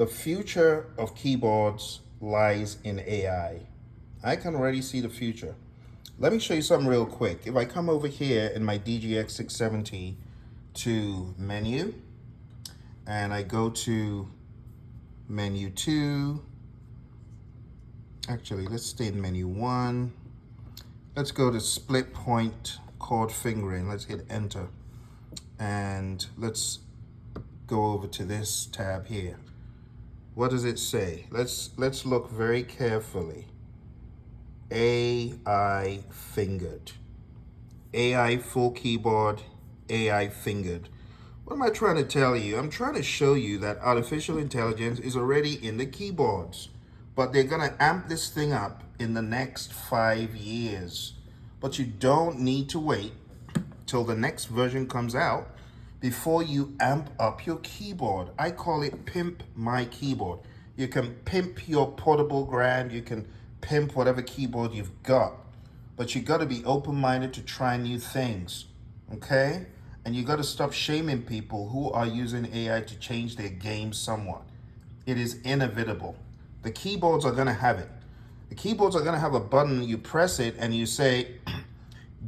The future of keyboards lies in AI. I can already see the future. Let me show you something real quick. If I come over here in my DGX670 to menu, and I go to menu 2, actually let's stay in menu 1. Let's go to split point chord fingering. Let's hit enter. And let's go over to this tab here. What does it say? Let's look very carefully. AI fingered. AI full keyboard, AI fingered. What am I trying to tell you? I'm trying to show you that artificial intelligence is already in the keyboards, but they're gonna amp this thing up in the next 5 years. But you don't need to wait till the next version comes out before you amp up your keyboard. I call it pimp my keyboard. You can pimp your portable grand, you can pimp whatever keyboard you've got, but you gotta be open-minded to try new things, okay? And you gotta stop shaming people who are using AI to change their game somewhat. It is inevitable. The keyboards are gonna have it. The keyboards are gonna have a button, you press it and you say,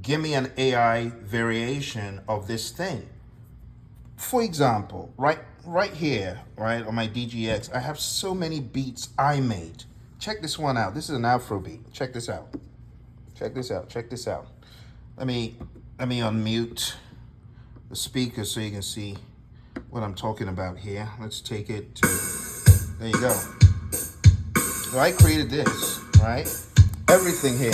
give me an AI variation of this thing. For example, right here, right on my DGX, I have so many beats I made. Check this one out. This is an Afro beat. Check this out. Check this out. Check this out. Let me unmute the speaker so you can see what I'm talking about here. Let's take it to, there you go. So I created this, right? Everything here.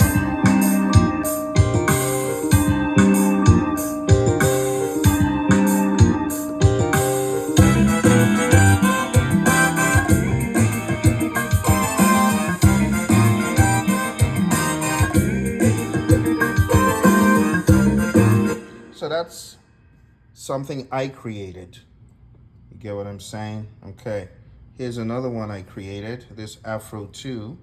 So that's something I created. You get what I'm saying? Okay. Here's another one I created, this Afro 2.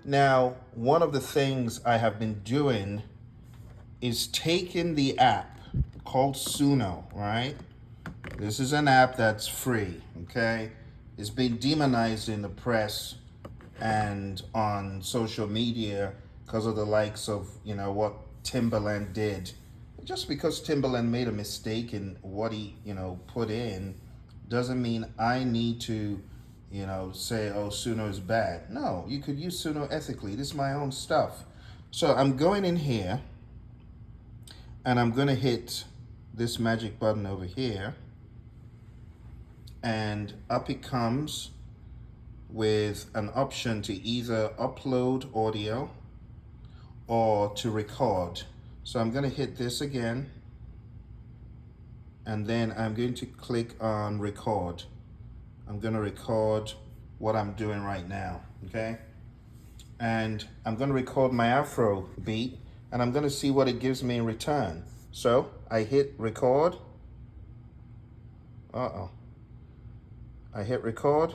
Now, one of the things I have been doing is taking the app called Suno, right? This is an app that's free, okay? It's been demonized in the press and on social media because of the likes of, what Timbaland did. Just because Timbaland made a mistake in what he, put in, doesn't mean I need to, say, oh, Suno is bad. No, you could use Suno ethically. This is my own stuff. So I'm going in here, and I'm gonna hit this magic button over here, and up it comes with an option to either upload audio or to record. So I'm gonna hit this again, and then I'm going to click on record. I'm gonna record what I'm doing right now, okay? And I'm gonna record my Afro beat, and I'm gonna see what it gives me in return. So I hit record. I hit record.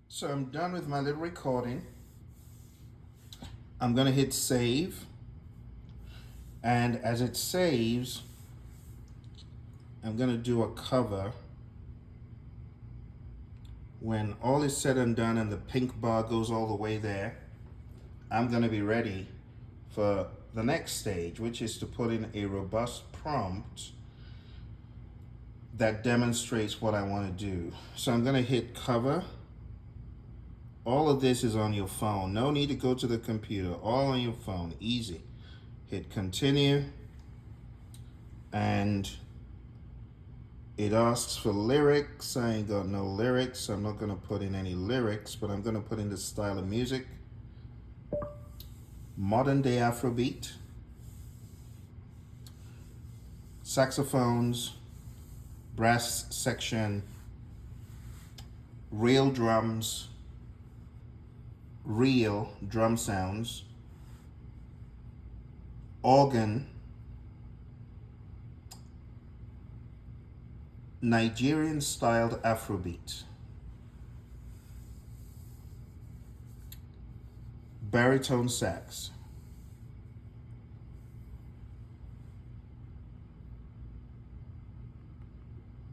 So I'm done with my little recording. I'm gonna hit save. And as it saves, I'm gonna do a cover when all is said and done and the pink bar goes all the way there, I'm going to be ready for the next stage, which is to put in a robust prompt that demonstrates what I want to do. So I'm going to hit cover. All of this is on your phone. No need to go to the computer. All on your phone. Easy. Hit continue. And it asks for lyrics. I ain't got no lyrics, so I'm not going to put in any lyrics, but I'm going to put in the style of music. Modern day Afrobeat. Saxophones. Brass section. Real drums. Real drum sounds. Organ. Nigerian styled Afrobeat. Baritone sax.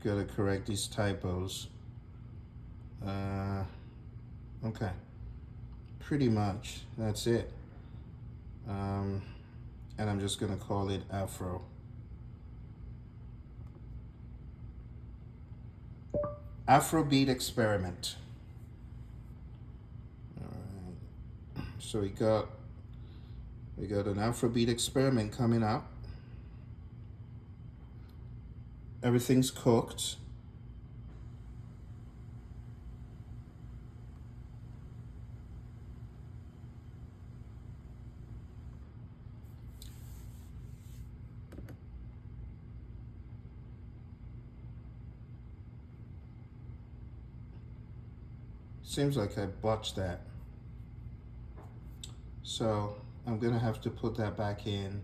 Gotta correct these typos. Okay. Pretty much, that's it. And I'm just gonna call it Afro. Afrobeat experiment. All right. So we got an Afrobeat experiment coming up. Everything's cooked. Seems like I botched that. So I'm gonna have to put that back in.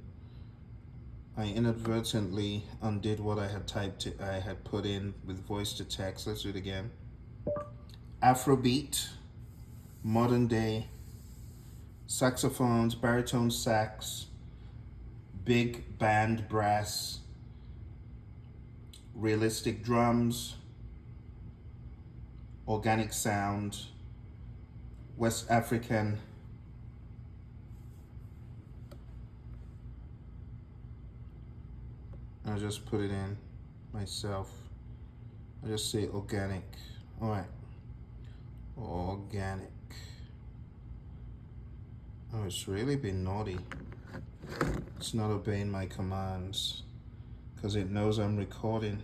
I inadvertently undid what I had put in with voice to text. Let's do it again. Afrobeat, modern day, saxophones, baritone sax, big band brass, realistic drums, organic sound, West African, I'll just put it in myself. I'll just say organic. All right, organic. Oh, it's really been naughty. It's not obeying my commands because it knows I'm recording.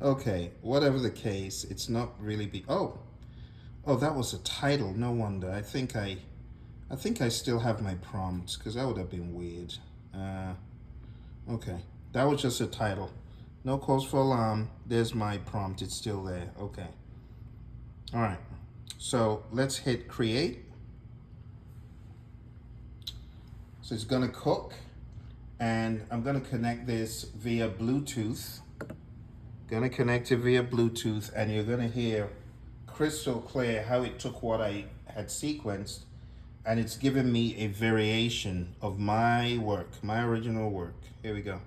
Okay, whatever the case, it's not really oh, that was a title. No wonder. I think I still have my prompts because that would have been weird. Okay, that was just a title. No cause for alarm. There's my prompt. It's still there. Okay. All right. So let's hit create. So it's gonna cook, and I'm gonna connect this via Bluetooth. Gonna connect it via Bluetooth, and you're gonna hear crystal clear how it took what I had sequenced, and it's given me a variation of my work, my original work. Here we go.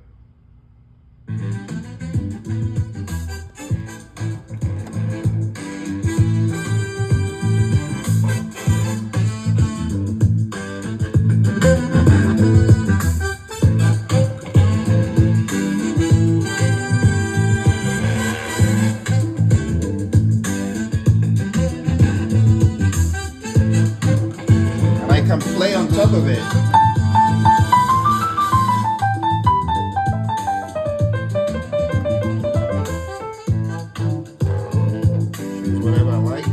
And I can play on top of it. Whatever I like.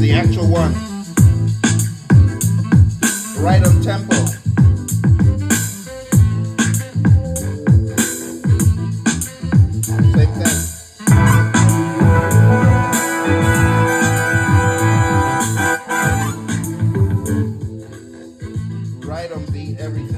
the actual one. Right on tempo. Same thing. Right on beat, everything.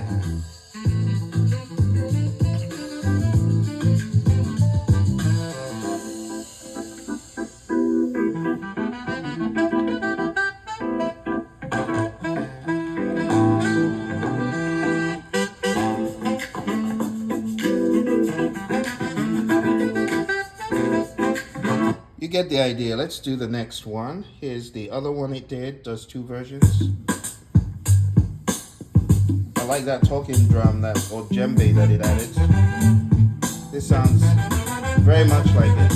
You get the idea. Let's do the next one. Here's the other one it did. Does two versions. I like that talking drum or djembe that it added. This sounds very much like it.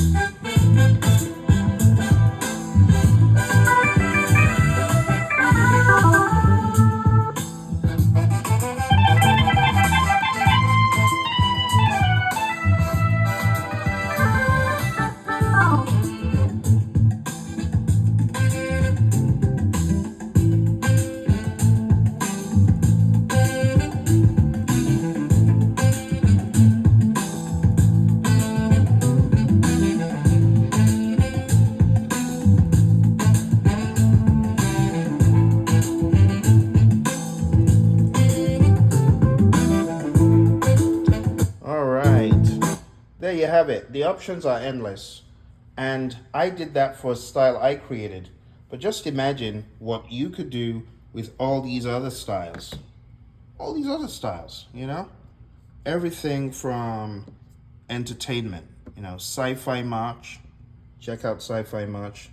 There you have it. The options are endless. And I did that for a style I created. But just imagine what you could do with all these other styles. All these other styles, you know? Everything from entertainment, you know, sci-fi march. Check out sci-fi march.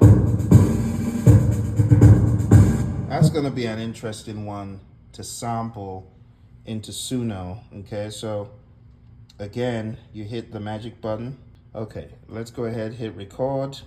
That's going to be an interesting one to sample into Suno. Okay, so again, you hit the magic button. Okay, let's go ahead, hit record.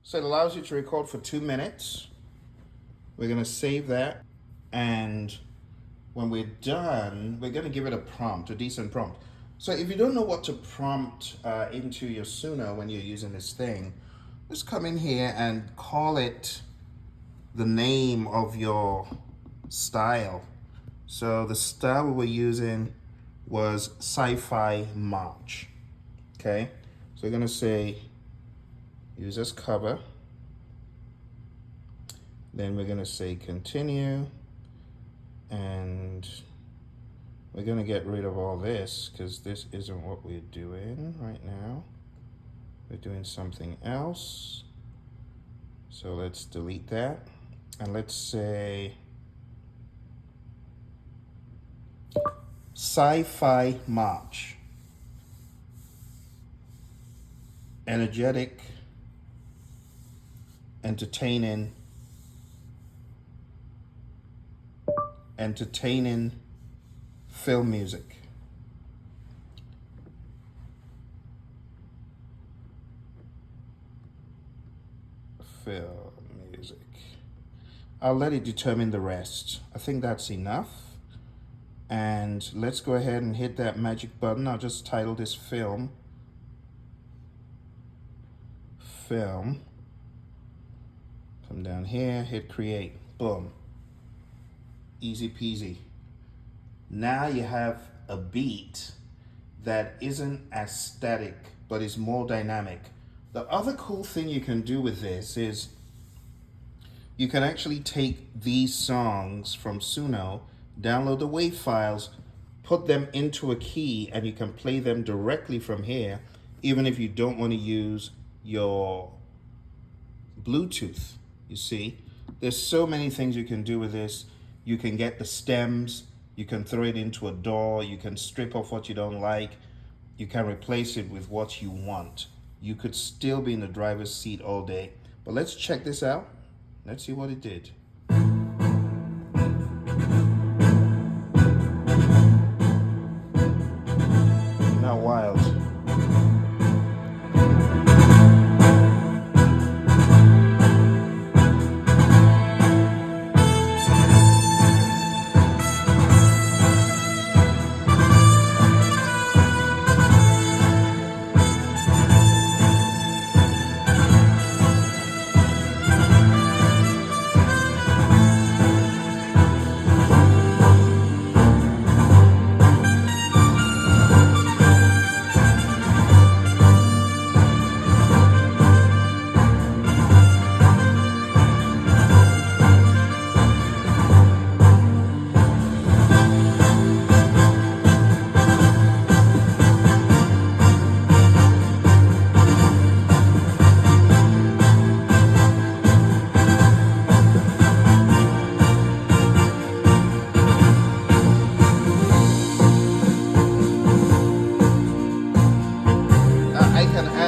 So it allows you to record for 2 minutes. We're going to save that. And when we're done, we're going to give it a prompt, a decent prompt. So if you don't know what to prompt into your Suno when you're using this thing, just come in here and call it the name of your style. So the style we were using was sci-fi march. Okay, so we're going to say use as cover. Then we're going to say continue, and we're going to get rid of all this because this isn't what we're doing right now. We're doing something else. So let's delete that, and let's say sci-fi march, energetic, entertaining film music. Film music. I'll let it determine the rest. I think that's enough. And let's go ahead and hit that magic button. I'll just title this film. Come down here, hit create. Boom. Easy peasy. Now you have a beat that isn't as static, but is more dynamic. The other cool thing you can do with this is you can actually take these songs from Suno, download the WAV files, put them into a key, and you can play them directly from here, even if you don't want to use your Bluetooth. You see, there's so many things you can do with this. You can get the stems, you can throw it into a DAW, you can strip off what you don't like, you can replace it with what you want. You could still be in the driver's seat all day. But let's check this out. Let's see what it did. Now wild.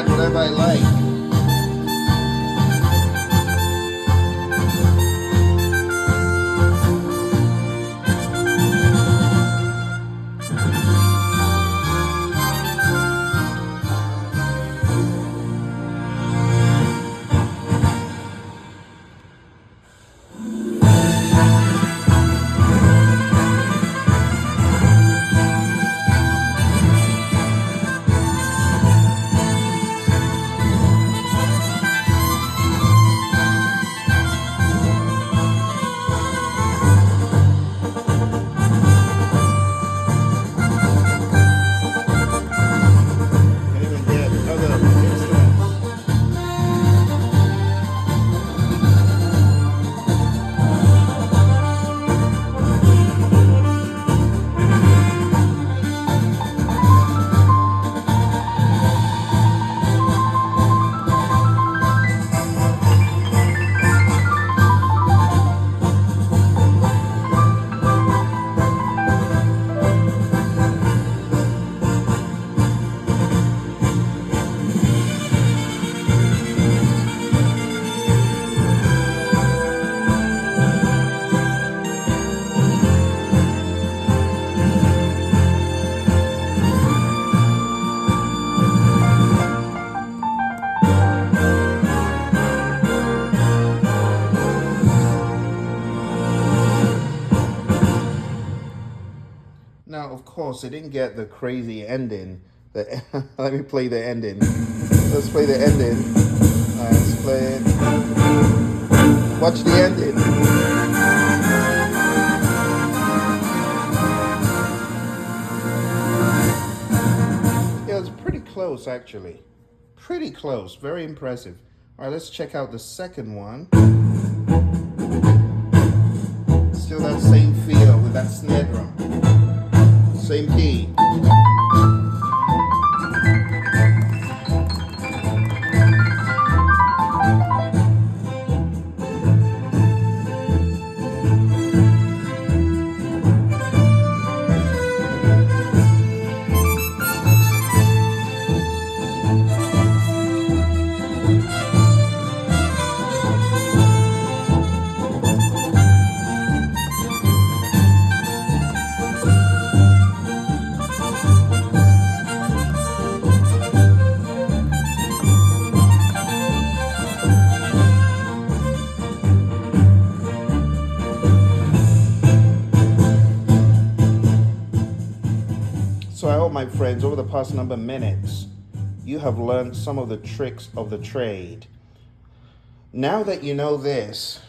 Whatever I like. Now, of course, it didn't get the crazy ending. Let me play the ending. Let's play the ending. All right, let's play it. Watch the ending. Yeah, it's pretty close, actually. Pretty close. Very impressive. All right, let's check out the second one. Still that same feel with that snare drum. Same key. my friends, over the past number of minutes, you have learned some of the tricks of the trade. Now that you know this,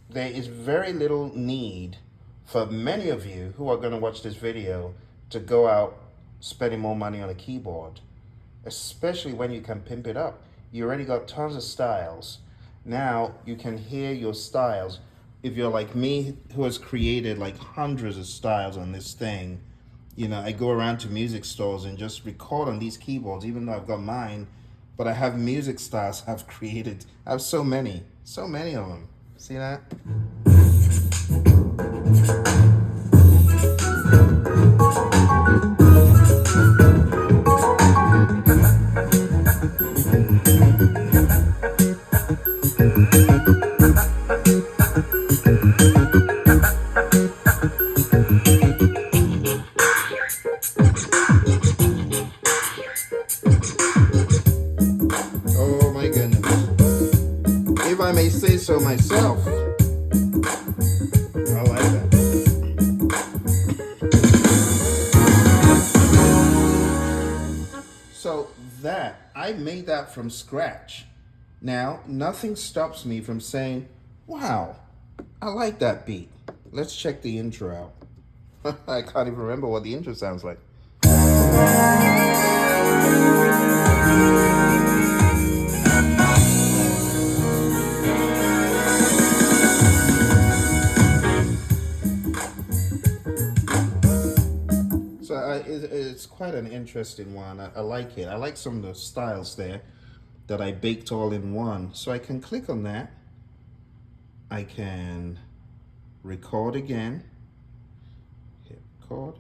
there is very little need for many of you who are going to watch this video to go out spending more money on a keyboard, especially when you can pimp it up. You already got tons of styles. Now you can hear your styles. If you're like me, who has created like hundreds of styles on this thing, I go around to music stores and just record on these keyboards, even though I've got mine, but I have music styles I've created. I have so many of them. See that? Oh my goodness. If I may say so myself, I like that. So I made that from scratch. Now, nothing stops me from saying, wow, I like that beat. Let's check the intro out. I can't even remember what the intro sounds like. So it's quite an interesting one. I like it. I like some of the styles there that I baked all in one. So I can click on that. I can record again. Hit record.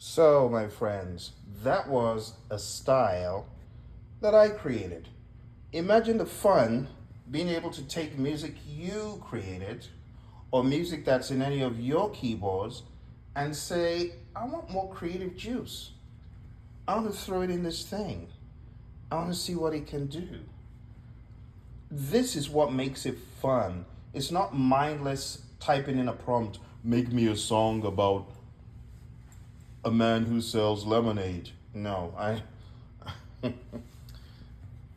So, my friends, that was a style that I created. Imagine the fun being able to take music you created or music that's in any of your keyboards and say, I want more creative juice. I want to throw it in this thing. I want to see what it can do. This is what makes it fun. It's not mindless typing in a prompt, make me a song about a man who sells lemonade. No,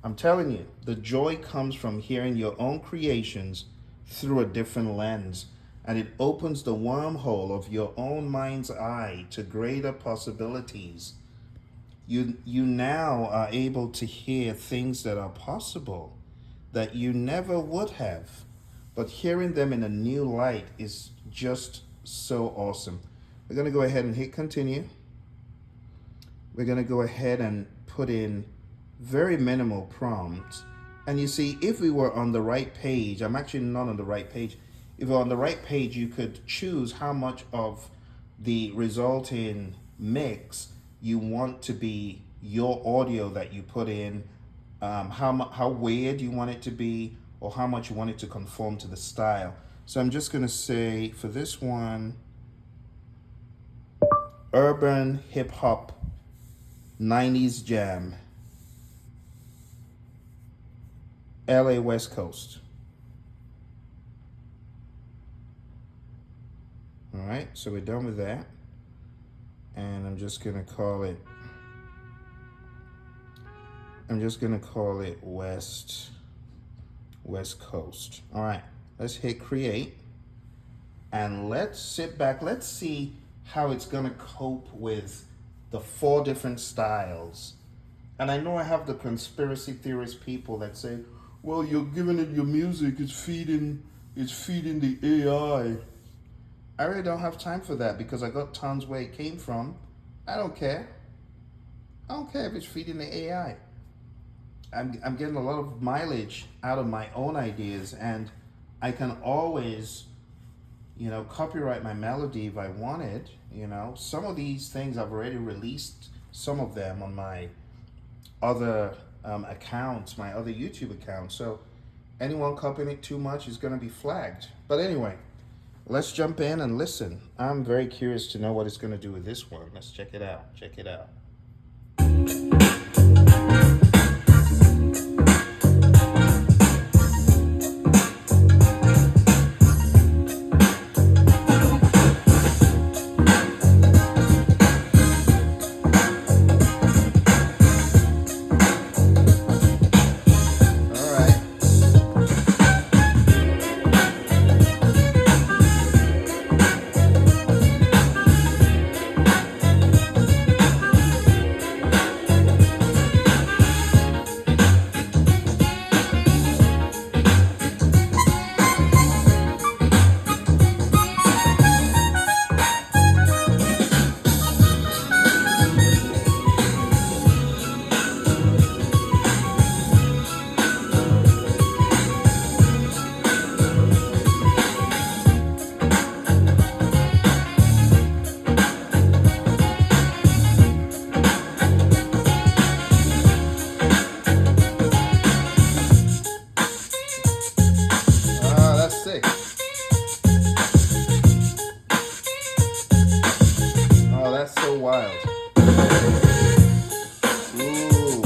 I'm telling you, the joy comes from hearing your own creations through a different lens, and it opens the wormhole of your own mind's eye to greater possibilities. You now are able to hear things that are possible that you never would have, but hearing them in a new light is just so awesome. We're going to go ahead and hit continue. We're going to go ahead and put in very minimal prompts. And you see, if we were on the right page, I'm actually not on the right page. If we're on the right page, you could choose how much of the resulting mix you want to be your audio that you put in, how weird you want it to be, or how much you want it to conform to the style. So I'm just going to say for this one, urban hip hop 90s jam, LA West Coast. All right, so we're done with that. And I'm just gonna call it West Coast. All right, let's hit create. And let's sit back. Let's see how it's gonna cope with the 4 different styles. And I know I have the conspiracy theorist people that say, well, you're giving it your music, it's feeding the AI. I really don't have time for that because I got tons where it came from. I don't care. I don't care if it's feeding the AI. I'm getting a lot of mileage out of my own ideas, and I can always, copyright my melody if I wanted. Some of these things I've already released, some of them on my other accounts, my other YouTube accounts. So anyone copying it too much is going to be flagged. But anyway, let's jump in and listen. I'm very curious to know what it's going to do with this one. Let's check it out. Check it out. That's so wild. Ooh.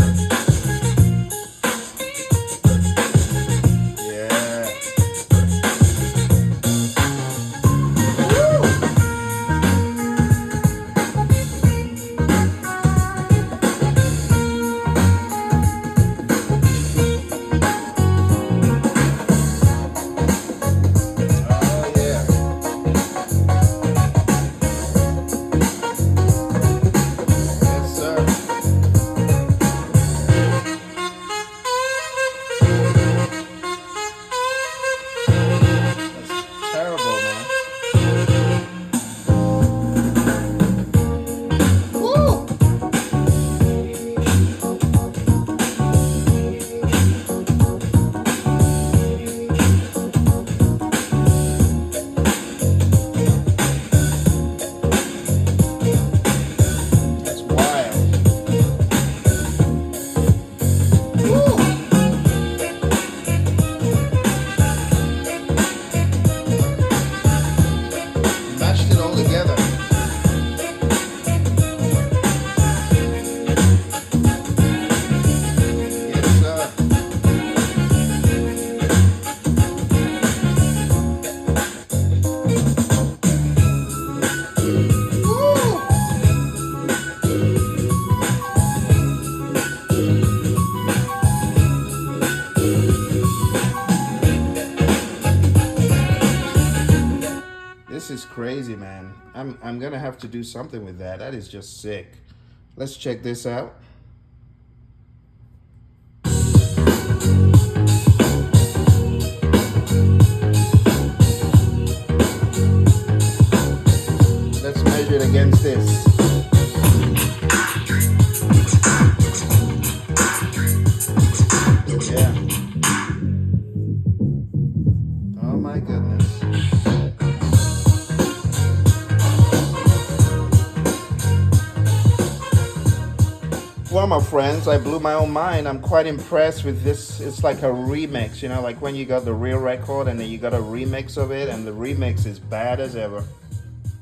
Yeah. Woo. Oh yeah. Yes, sir. That's terrible, man. Woo! That's wild. Woo! Mashed it all together. Yes, sir. Woo! This is crazy, man. I'm gonna have to do something with that. That is just sick. Let's check this out. Let's measure it against this. Yeah. Oh my goodness. Well, my friends, I blew my own mind. I'm quite impressed with this. It's like a remix, like when you got the real record and then you got a remix of it, and the remix is bad as ever.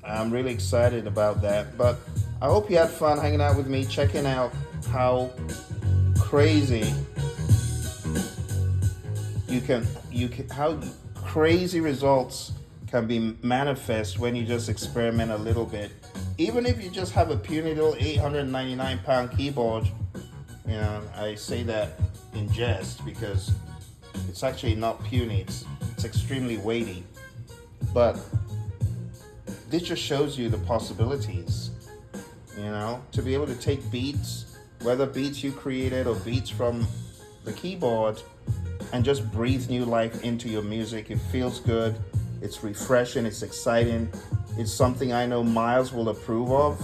I'm really excited about that. But I hope you had fun hanging out with me, checking out how crazy how crazy results can be manifest when you just experiment a little bit. Even if you just have a puny little 899-pound keyboard, you know, I say that in jest because it's actually not puny, it's extremely weighty. But this just shows you the possibilities, you know, to be able to take beats, whether beats you created or beats from the keyboard, and just breathe new life into your music. It feels good, it's refreshing, it's exciting. It's something I know Miles will approve of.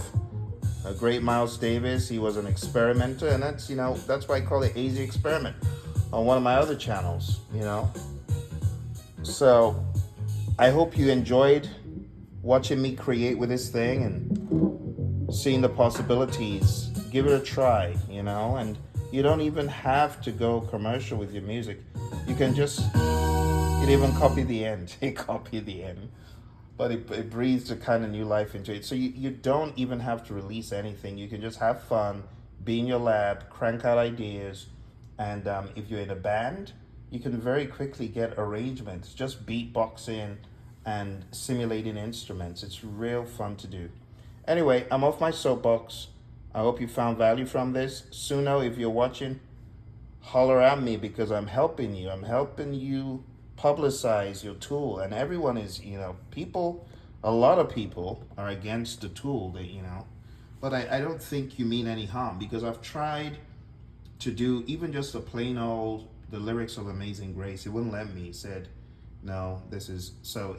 A great Miles Davis, he was an experimenter, and that's, you know, that's why I call it Easy Experiment on one of my other channels, you know. So I hope you enjoyed watching me create with this thing and seeing the possibilities. Give it a try, you know, and you don't even have to go commercial with your music. You can just, it even copy the end. It copy the end. But it breathes a kind of new life into it. So you don't even have to release anything. You can just have fun, be in your lab, crank out ideas. And if you're in a band, you can very quickly get arrangements, just beatboxing and simulating instruments. It's real fun to do. Anyway, I'm off my soapbox. I hope you found value from this. Suno, if you're watching, holler at me because I'm helping you. I'm helping you publicize your tool. And everyone is, you know, people, a lot of people are against the tool that, you know, but I don't think you mean any harm because I've tried to do even just a plain old, the lyrics of Amazing Grace. It wouldn't let me. It said, no, this is, so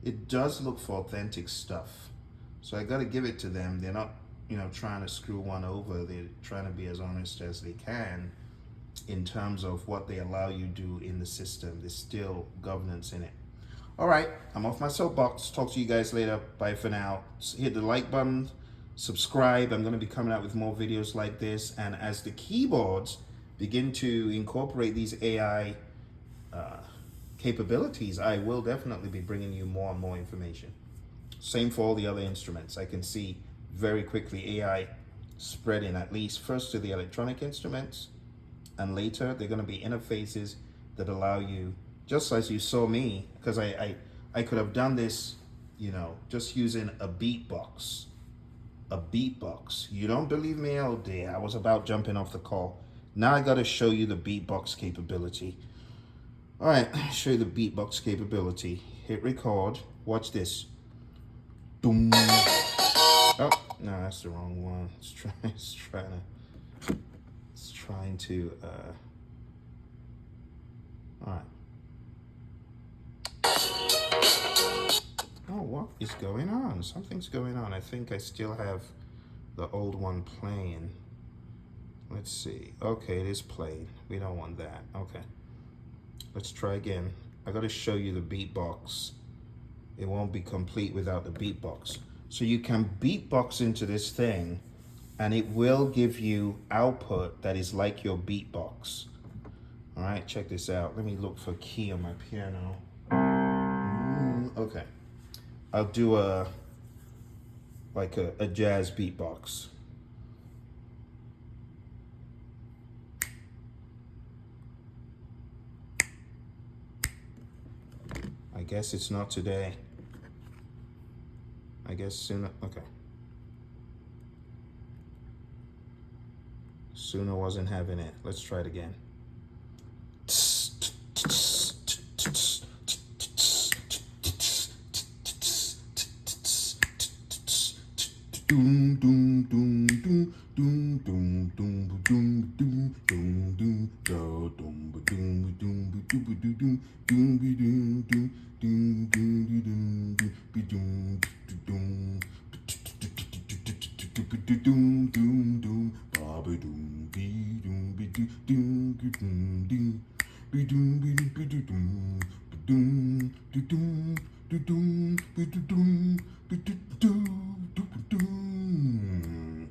it does look for authentic stuff. So I got to give it to them. They're not, you know, trying to screw one over. They're trying to be as honest as they can in terms of what they allow you to do in the system. There's still governance in it. All right, I'm off my soapbox. Talk to you guys later. Bye for now. Hit the like button, subscribe. I'm going to be coming out with more videos like this. And as the keyboards begin to incorporate these AI capabilities, I will definitely be bringing you more and more information. Same for all the other instruments. I can see very quickly AI spreading, at least first to the electronic instruments, and later they're going to be interfaces that allow you, just as you saw me, because I could have done this, you know, just using a beatbox. You don't believe me? Oh dear, I was about jumping off the call. Now I got to show you the beatbox capability. All right, show you the beatbox capability. Hit record. Watch this. Doom. Oh, no, that's the wrong one. It's trying to, all right. Oh, what is going on? Something's going on. I think I still have the old one playing. Let's see. Okay, it is playing. We don't want that. Okay. Let's try again. I got to show you the beatbox. It won't be complete without the beatbox. So you can beatbox into this thing and it will give you output that is like your beatbox. All right, check this out. Let me look for key on my piano. Okay. I'll do a jazz beatbox. I guess it's not today. I guess Suno, okay. Suno wasn't having it. Let's try it again. Doom doom doom doom doom doom doom doom doom doom doom do doom doom doom doom doom doom doom doom doom doom doom doom doom doom doom baba doom be doom be doom doom doom doom be doom be doom be doom doom doom doom doom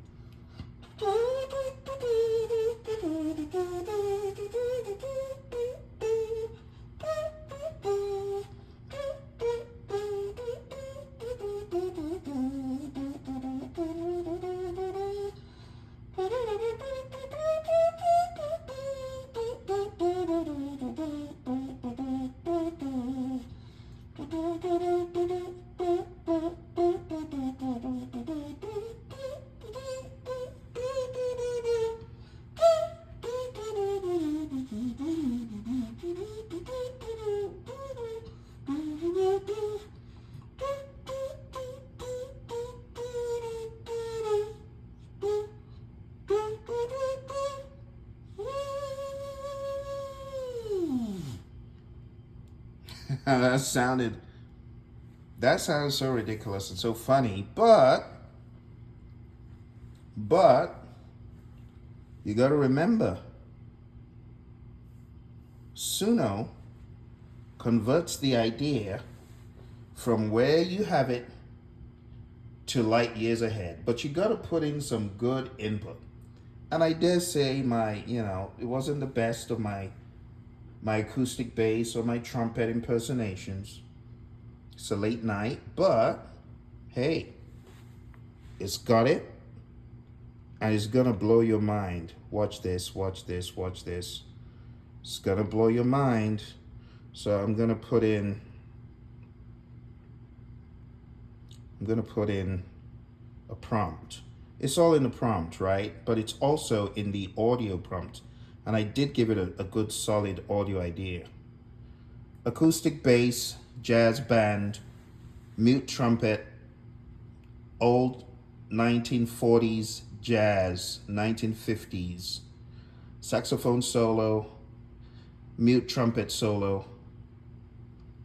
that sounded that sounds so ridiculous and so funny, but you got to remember, Suno converts the idea from where you have it to light years ahead. But you got to put in some good input. And I dare say it wasn't the best of my acoustic bass or my trumpet impersonations. It's a late night, but hey, it's got it, and it's gonna blow your mind. Watch this, watch this, watch this. It's gonna blow your mind. So I'm gonna put in a prompt. It's all in the prompt, right? But it's also in the audio prompt. And I did give it a good solid audio idea. Acoustic bass, jazz band, mute trumpet, old 1940s jazz, 1950s, saxophone solo, mute trumpet solo.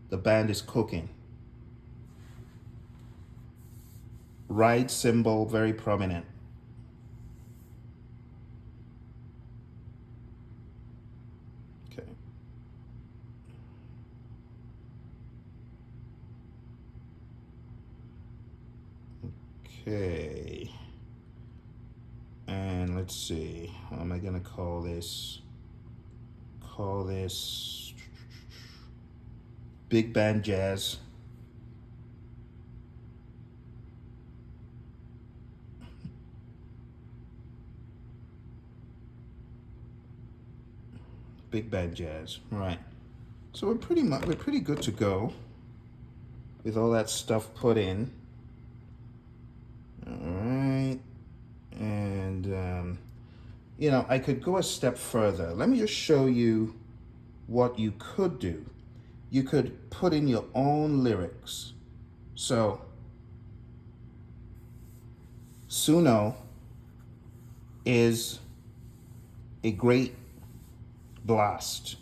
The band is cooking. Ride cymbal, very prominent. Okay. Okay. And let's see, how am I gonna call this? Call this big band jazz. Big band jazz, right? So we're pretty good to go with all that stuff put in. All right, and I could go a step further. Let me just show you what you could do. You could put in your own lyrics. So Suno is a great blast.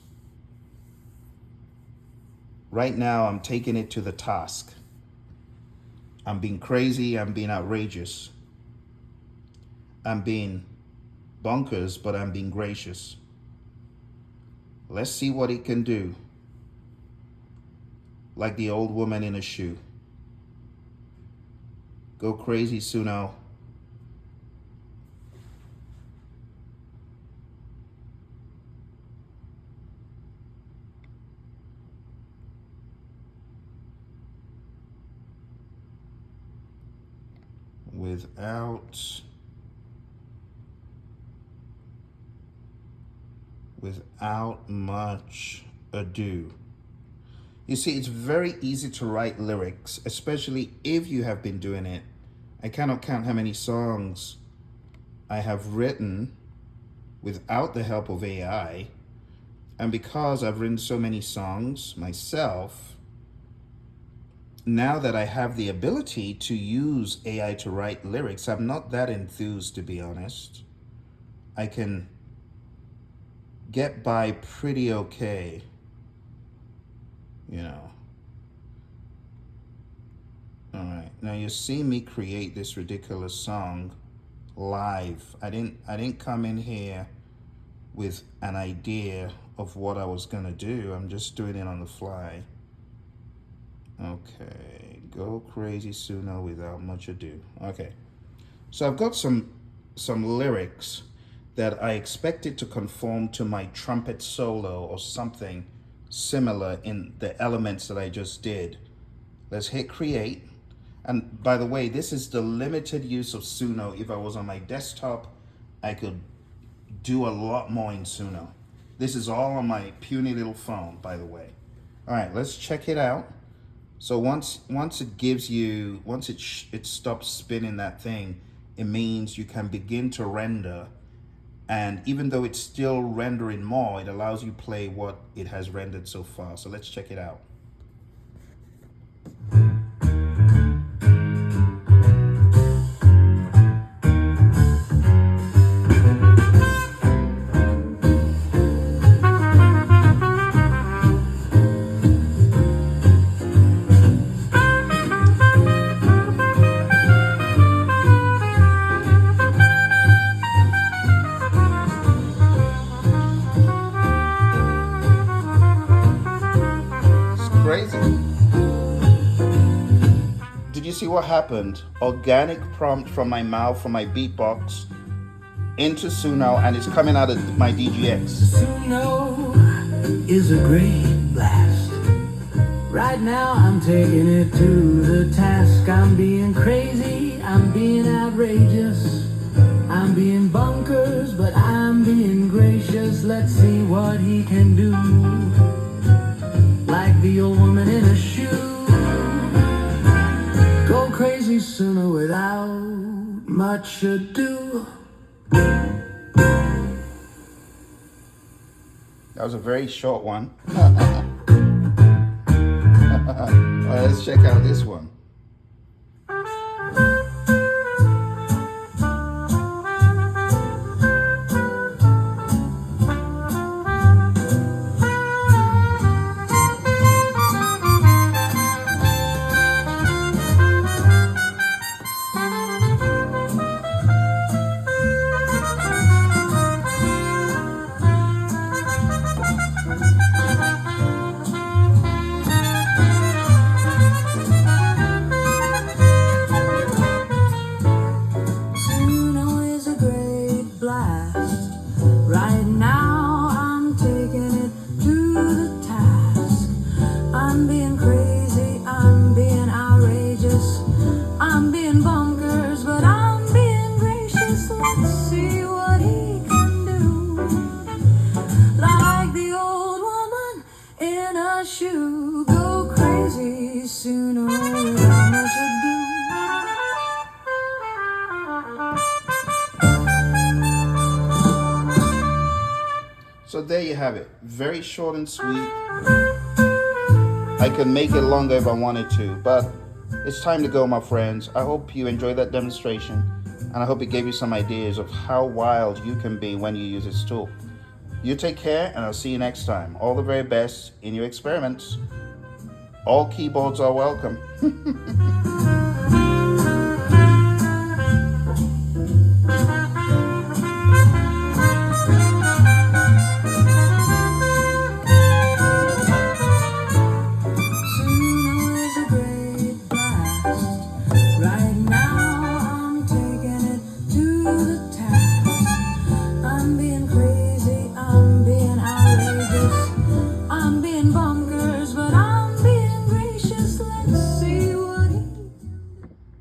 Right now, I'm taking it to the task. I'm being crazy, I'm being outrageous. I'm being bonkers, but I'm being gracious. Let's see what it can do. Like the old woman in a shoe. Go crazy, Suno. Without much ado. You see, it's very easy to write lyrics, especially if you have been doing it. I cannot count how many songs I have written without the help of AI. And because I've written so many songs myself, now that I have the ability to use AI to write lyrics, I'm not that enthused, to be honest. I can get by pretty okay, All right, now you see me create this ridiculous song live. I didn't come in here with an idea of what I was gonna do. I'm just doing it on the fly. Okay, go crazy Suno without much ado. Okay, so I've got some lyrics that I expected to conform to my trumpet solo or something similar in the elements that I just did. Let's hit create. And by the way, this is the limited use of Suno. If I was on my desktop, I could do a lot more in Suno. This is all on my puny little phone, by the way. All right, let's check it out. So once it gives you, once it stops spinning that thing, it means you can begin to render. And even though it's still rendering more, it allows you to play what it has rendered so far. So let's check it out. crazy. Did you see what happened? Organic prompt from my mouth, from my beatbox, into Suno, and it's coming out of my DGX. Suno is a great blast. Right now I'm taking it to the task. I'm being crazy, I'm being outrageous, I'm being bonkers, but I'm being gracious. Let's see what he can do. Like the old woman in a shoe. Go crazy Suno without much ado. That was a very short one. Well, let's check out this one. Right now I'm taking it to the task. I'm being crazy, I'm being outrageous, I'm being bonkers, but I'm being gracious. Let's see what he can do. Like the old woman in a shoe. Go crazy sooner without much ado. So there you have it. Very short and sweet. I can make it longer if I wanted to, but it's time to go, my friends. I hope you enjoyed that demonstration, and I hope it gave you some ideas of how wild you can be when you use this tool. You take care, and I'll see you next time. All the very best in your experiments. All keyboards are welcome.